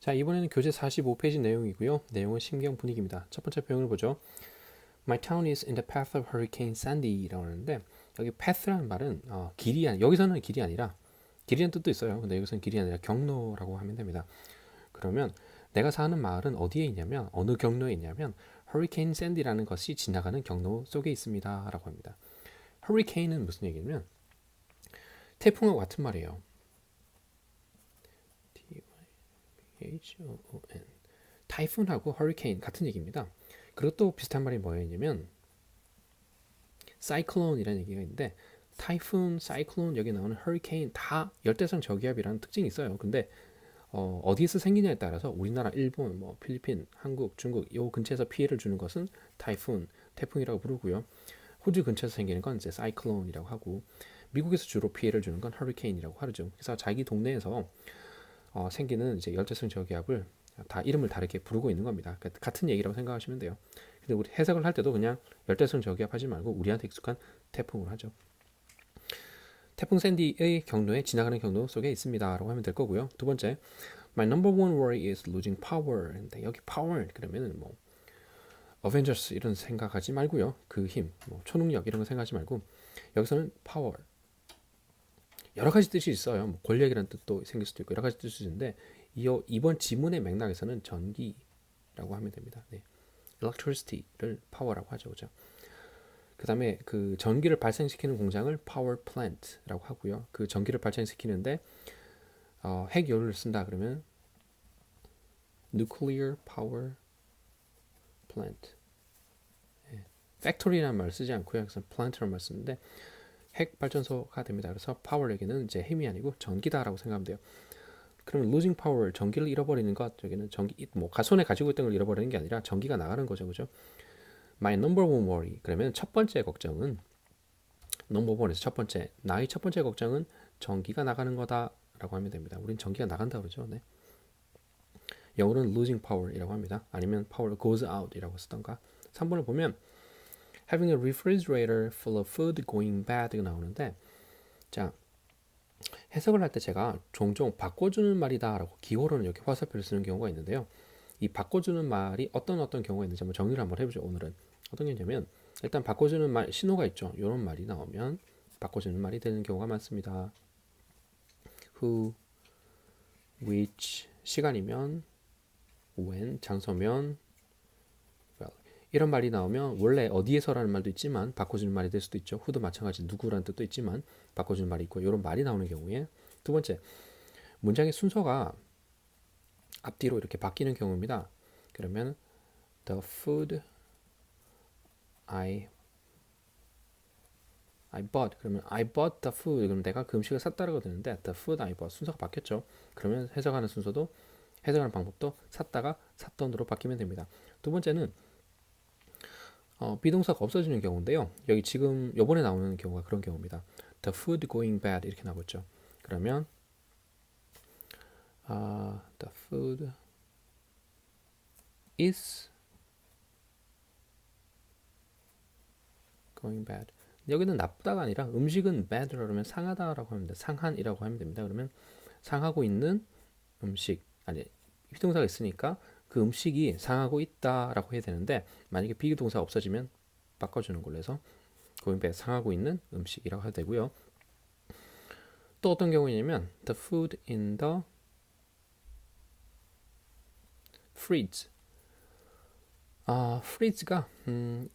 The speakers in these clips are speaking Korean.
자, 이번에는 교재 45페이지 내용이고요. 내용은 심경 분위기입니다. 첫 번째 표현을 보죠. My town is in the path of Hurricane Sandy라고 하는데 여기 path라는 말은 길이 여기서는 길이 아니라 길이라는 뜻도 있어요. 근데 여기서는 길이 아니라 경로라고 하면 됩니다. 그러면 내가 사는 마을은 어디에 있냐면 어느 경로에 있냐면 Hurricane Sandy라는 것이 지나가는 경로 속에 있습니다라고 합니다. Hurricane은 무슨 얘기냐면 태풍과 같은 말이에요. T-Y-H-O-O-N 타이푼하고 허리케인 같은 얘기입니다. 그리고 또 비슷한 말이 뭐였냐면 사이클론이라는 얘기가 있는데 타이푼, 사이클론 여기 나오는 허리케인 다 열대성 저기압이라는 특징이 있어요. 근데 어디에서 생기냐에 따라서 우리나라, 일본, 뭐 필리핀, 한국, 중국 요 근처에서 피해를 주는 것은 타이푼, 태풍이라고 부르고요. 호주 근처에서 생기는 건 이제 사이클론이라고 하고 미국에서 주로 피해를 주는 건 허리케인이라고 하죠. 그래서 자기 동네에서 생기는 이제 열대성 저기압을 다 이름을 다르게 부르고 있는 겁니다. 그러니까 같은 얘기라고 생각하시면 돼요. 근데 우리 해석을 할 때도 그냥 열대성 저기압 하지 말고 우리한테 익숙한 태풍으로 하죠. 태풍 샌디의 경로에 지나가는 경로 속에 있습니다라고 하면 될 거고요. 두 번째, My number one worry is losing power. 근데 여기 power 그러면은 뭐 어벤져스 이런 생각하지 말고요. 그 힘, 뭐 초능력 이런 거 생각하지 말고 여기서는 power 여러 가지 뜻이 있어요. 뭐 권력이라는 뜻도 생길 수도 있고 여러 가지 뜻이 있는데 이번 지문의 맥락에서는 전기라고 하면 됩니다. 네. electricity를 power라고 하죠, 그죠? 그 다음에 그 전기를 발생시키는 공장을 power plant라고 하고요. 그 전기를 발생시키는데 핵연료를 쓴다 그러면 nuclear power plant. factory라는 말을 쓰지 않고요. 그래서 plant라는 말을 쓰는데 핵 발전소가 됩니다. 그래서 power 여기는 이제 힘이 아니고 전기다라고 생각하면 돼요. 그럼 losing power 전기를 잃어버리는 것 여기는 전기 뭐 손에 가지고 있던 걸 잃어버리는 게 아니라 전기가 나가는 거죠, 그죠? My number one worry 그러면 첫 번째 걱정은 number one에서 첫 번째 나의 첫 번째 걱정은 전기가 나가는 거다라고 하면 됩니다. 우린 전기가 나간다 그러죠. 네. 영어로는 losing power이라고 합니다. 아니면 power goes out이라고 쓰던가. 3번을 보면 having a refrigerator full of food going bad가 나오는데 자 해석을 할 때 제가 종종 바꿔주는 말이다라고 기호로는 이렇게 화살표를 쓰는 경우가 있는데요. 이 바꿔주는 말이 어떤 경우가 있는지 한번 정리를 한번 해보죠. 오늘은 어떤 게 있냐면 일단 바꿔주는 말 신호가 있죠. 이런 말이 나오면 바꿔주는 말이 되는 경우가 많습니다. Who, which 시간이면 when 장소면 well, 이런 말이 나오면 원래 어디에서라는 말도 있지만 바꿔주는 말이 될 수도 있죠. who도 마찬가지 누구라는 뜻도 있지만 바꿔주는 말이 있고 이런 말이 나오는 경우에 두 번째 문장의 순서가 앞뒤로 이렇게 바뀌는 경우입니다. 그러면 the food I bought 그러면 I bought the food 그럼 내가 그 음식을 샀다라고 되는데 the food I bought 순서가 바뀌었죠. 그러면 해석하는 순서도 해석하는 방법도 샀다가 샀던으로 바뀌면 됩니다. 두 번째는 비동사가 없어지는 경우인데요. 여기 지금 요번에 나오는 경우가 그런 경우입니다. The food going bad 이렇게 나오고 있죠. 그러면 the food is going bad. 여기는 나쁘다가 아니라 음식은 bad라고 하면 상하다라고 하면 됩니다. 상한이라고 하면 됩니다. 그러면 상하고 있는 음식 아니 비동사가 있으니까 그 음식이 상하고 있다라고 해야 되는데 만약에 비동사가 없어지면 바꿔주는 걸로 해서 going bad 상하고 있는 음식이라고 해도 되고요. 또 어떤 경우냐면 the food in the fridge fridge가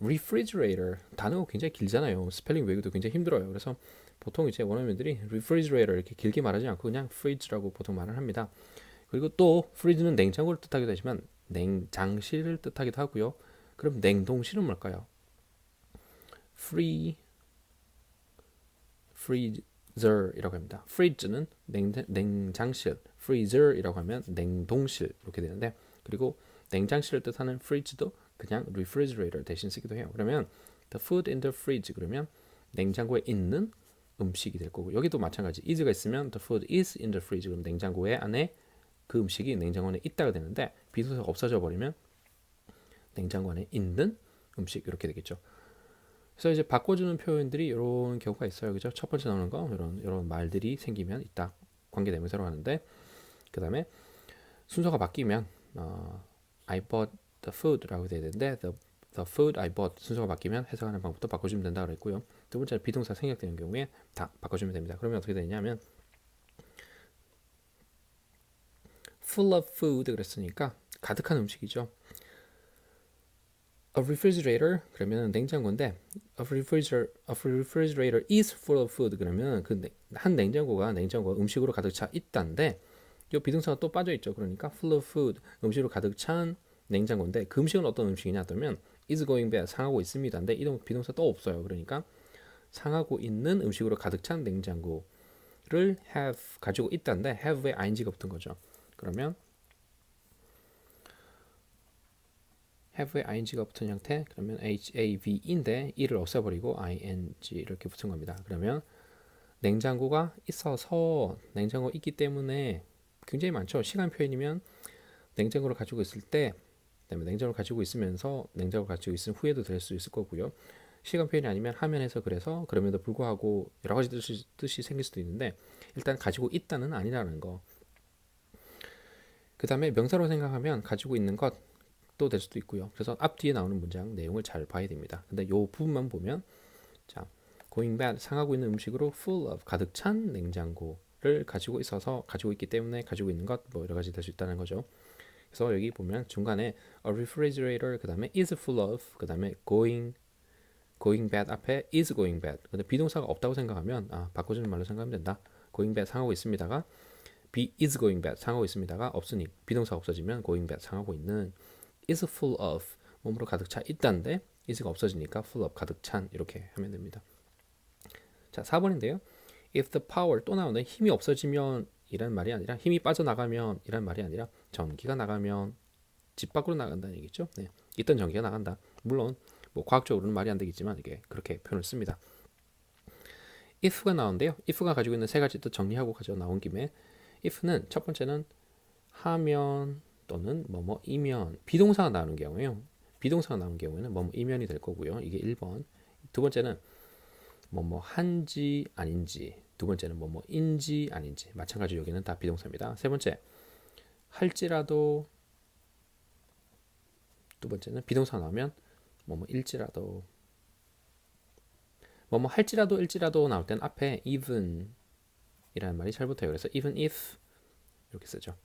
refrigerator 단어가 굉장히 길잖아요. 스펠링 외우기도 굉장히 힘들어요. 그래서 보통 이제 원어민들이 refrigerator 이렇게 길게 말하지 않고 그냥 fridge라고 보통 말을 합니다. 그리고 또 fridge는 냉장고를 뜻하기도 하지만 냉장실을 뜻하기도 하고요. 그럼 냉동실은 뭘까요? freezer이라고 합니다. fridge는 냉장실, freezer이라고 하면 냉동실 이렇게 되는데 그리고 냉장실을 뜻하는 fridge도 그냥 refrigerator 대신 쓰기도 해요. 그러면 the food in the fridge 그러면 냉장고에 있는 음식이 될 거고 여기도 마찬가지 is가 있으면 the food is in the fridge 그럼 냉장고에 안에 그 음식이 냉장고 안에 있다가 되는데 비동사가 없어져 버리면 냉장고 안에 있는 음식 이렇게 되겠죠. 그래서 이제 바꿔주는 표현들이 이런 경우가 있어요. 그죠? 첫 번째 나오는 거 이런 말들이 생기면 있다. 관계대명사로 하는데 그 다음에 순서가 바뀌면 I bought the food라고 돼야 되는데 the food I bought 순서가 바뀌면 해석하는 방법도 바꿔주면 된다 그랬고요. 두 번째는 비동사 생략되는 경우에 다 바꿔주면 됩니다. 그러면 어떻게 되냐면 full of food 그랬으니까 가득한 음식이죠. A refrigerator 그러면 냉장고인데 a refrigerator is full of food 그러면 그 한 냉장고가 음식으로 가득 차 있다인데 이 비동사가 또 빠져 있죠. 그러니까 full of food 음식으로 가득 찬 냉장고인데 그 음식은 어떤 음식이냐 하면 is going bad 상하고 있습니다인데 이 비동사 또 없어요. 그러니까 상하고 있는 음식으로 가득 찬 냉장고를 have 가지고 있다인데 have에 ing가 붙은 거죠. 그러면 have에 ing가 붙은 형태 그러면 have인데 e를 없애버리고 ing 이렇게 붙은 겁니다. 그러면 냉장고가 있어서 냉장고 있기 때문에 굉장히 많죠. 시간 표현이면 냉장고를 가지고 있을 때 그다음에 냉장고를 가지고 있으면서 냉장고를 가지고 있은 후에도 될 수 있을 거고요. 시간 표현이 아니면 하면에서 그래서 그럼에도 불구하고 여러 가지 뜻이 생길 수도 있는데 일단 가지고 있다는 아니라는 거. 그 다음에 명사로 생각하면 가지고 있는 것도 될 수도 있고요. 그래서 앞뒤에 나오는 문장 내용을 잘 봐야 됩니다. 근데 이 부분만 보면 자 going bad 상하고 있는 음식으로 full of 가득 찬 냉장고를 가지고 있어서 가지고 있기 때문에 가지고 있는 것 뭐 여러 가지 될 수 있다는 거죠. 그래서 여기 보면 중간에 a refrigerator 그 다음에 is full of 그 다음에 going bad 앞에 is going bad. 근데 비동사가 없다고 생각하면 바꿔주는 말로 생각하면 된다. going bad 상하고 있습니다가 be is going bad 상하고 있습니다가 없으니 비동사가 없어지면 going bad 상하고 있는 is full of 몸으로 가득 차 있다인데 is가 없어지니까 full of 가득 찬 이렇게 하면 됩니다. 자 4번인데요. if the power 또 나오는데 힘이 없어지면 이란 말이 아니라 힘이 빠져나가면 이란 말이 아니라 전기가 나가면 집 밖으로 나간다는 얘기죠. 네. 있던 전기가 나간다. 물론 뭐 과학적으로는 말이 안 되겠지만 이게 그렇게 표현을 씁니다. if가 나오는데요. if가 가지고 있는 세 가지 뜻 정리하고 가져 나온 김에 if는 첫 번째는 하면 또는 뭐뭐이면 비동사가 나오는 경우에요. 비동사가 나오는 경우에는 뭐뭐이면이 될 거고요. 이게 1번. 두 번째는 뭐뭐 한지 아닌지 두 번째는 뭐뭐인지 아닌지 마찬가지로 여기는 다 비동사입니다. 세 번째 할지라도 두 번째는 비동사 나오면 뭐뭐일지라도 뭐뭐 할지라도 일지라도 나올 땐 앞에 even 이라는 말이 잘 붙어요. 그래서 even if 이렇게 쓰죠.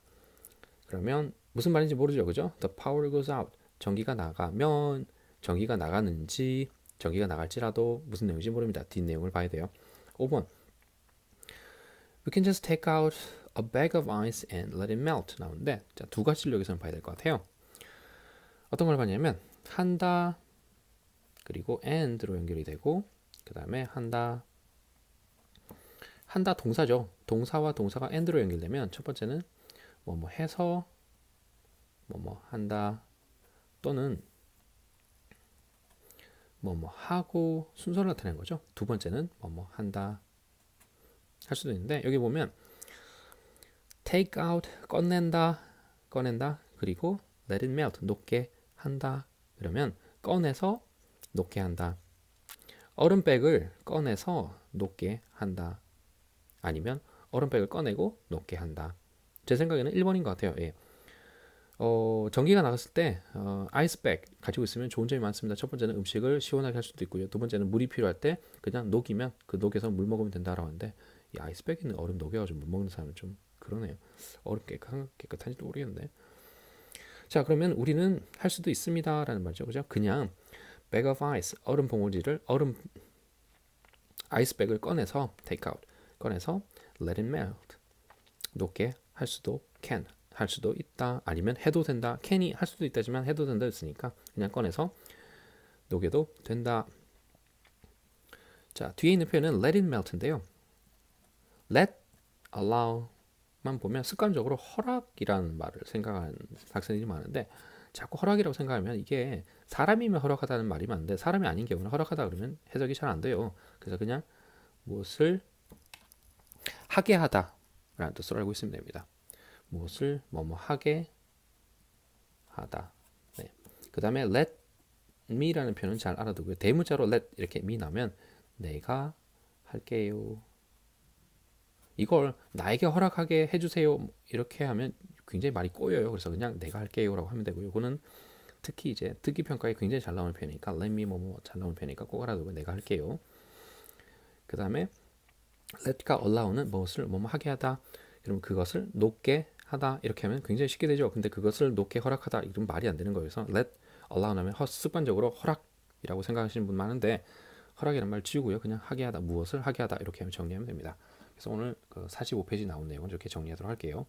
그러면 무슨 말인지 모르죠. 그죠? The power goes out 전기가 나가면 전기가 나가는지 전기가 나갈지라도 무슨 내용인지 모릅니다. 뒷내용을 봐야 돼요. 5번 We can just take out a bag of ice and let it melt 나오는데 자, 두 가지를 여기서는 봐야 될 것 같아요. 어떤 걸 봤냐면 한다 그리고 and로 연결이 되고 그 다음에 한다 동사죠. 동사와 동사가 and로 연결되면 첫 번째는 뭐뭐 해서 뭐뭐 한다 또는 뭐뭐 하고 순서를 나타내는 거죠. 두 번째는 뭐뭐 한다 할 수도 있는데 여기 보면 take out 꺼낸다 그리고 let it melt 녹게 한다 그러면 꺼내서 녹게 한다. 얼음백을 꺼내서 녹게 한다. 아니면 얼음백을 꺼내고 녹게 한다. 제 생각에는 1번인 것 같아요. 예. 전기가 나갔을 때 아이스백 가지고 있으면 좋은 점이 많습니다. 첫 번째는 음식을 시원하게 할 수도 있고요. 두 번째는 물이 필요할 때 그냥 녹이면 그 녹여서 물 먹으면 된다라고 하는데 이 아이스백에 있는 얼음 녹여가지고 물 먹는 사람은 좀 그러네요. 얼음 깨끗한지도 모르겠는데. 자 그러면 우리는 할 수도 있습니다라는 말이죠. 그죠? 그냥 bag of ice 얼음 봉오리를 아이스백을 꺼내서 take out 꺼내서 let it melt 녹게 할 수도 can 할 수도 있다 아니면 해도 된다 can이 할 수도 있다지만 해도 된다 했으니까 그냥 꺼내서 녹여도 된다. 자 뒤에 있는 표현은 let it melt인데요. let allow만 보면 습관적으로 허락이라는 말을 생각하는 학생들이 많은데 자꾸 허락이라고 생각하면 이게 사람이면 허락하다는 말이 많은데 사람이 아닌 경우는 허락하다 그러면 해석이 잘 안 돼요. 그래서 그냥 무엇을 하게 하다 라는 뜻으로 알고 있으면 됩니다. 무엇을 뭐뭐 하게 하다. 네. 그 다음에 let me라는 표현은 잘 알아두고요. 대문자로 let 이렇게 me 나면 내가 할게요. 이걸 나에게 허락하게 해주세요. 이렇게 하면 굉장히 말이 꼬여요. 그래서 그냥 내가 할게요라고 하면 되고요. 이거는 특히 이제 듣기 평가에 굉장히 잘 나오는 편이니까 let me 뭐뭐 잘 나오는 편이니까 꼭 알아두고 내가 할게요. 그 다음에 let가 allow는 무엇을 뭐뭐 하게 하다. 그러면 그것을 놓게 하다 이렇게 하면 굉장히 쉽게 되죠. 근데 그것을 놓게 허락하다 이건 말이 안 되는 거예요. 그래서 let allow 하면 습관적으로 허락이라고 생각하시는 분 많은데 허락이란 말 지우고요. 그냥 하게 하다 무엇을 하게 하다 이렇게 하면 정리하면 됩니다. 그래서 오늘 그 45페이지 나온 내용은 이렇게 정리하도록 할게요.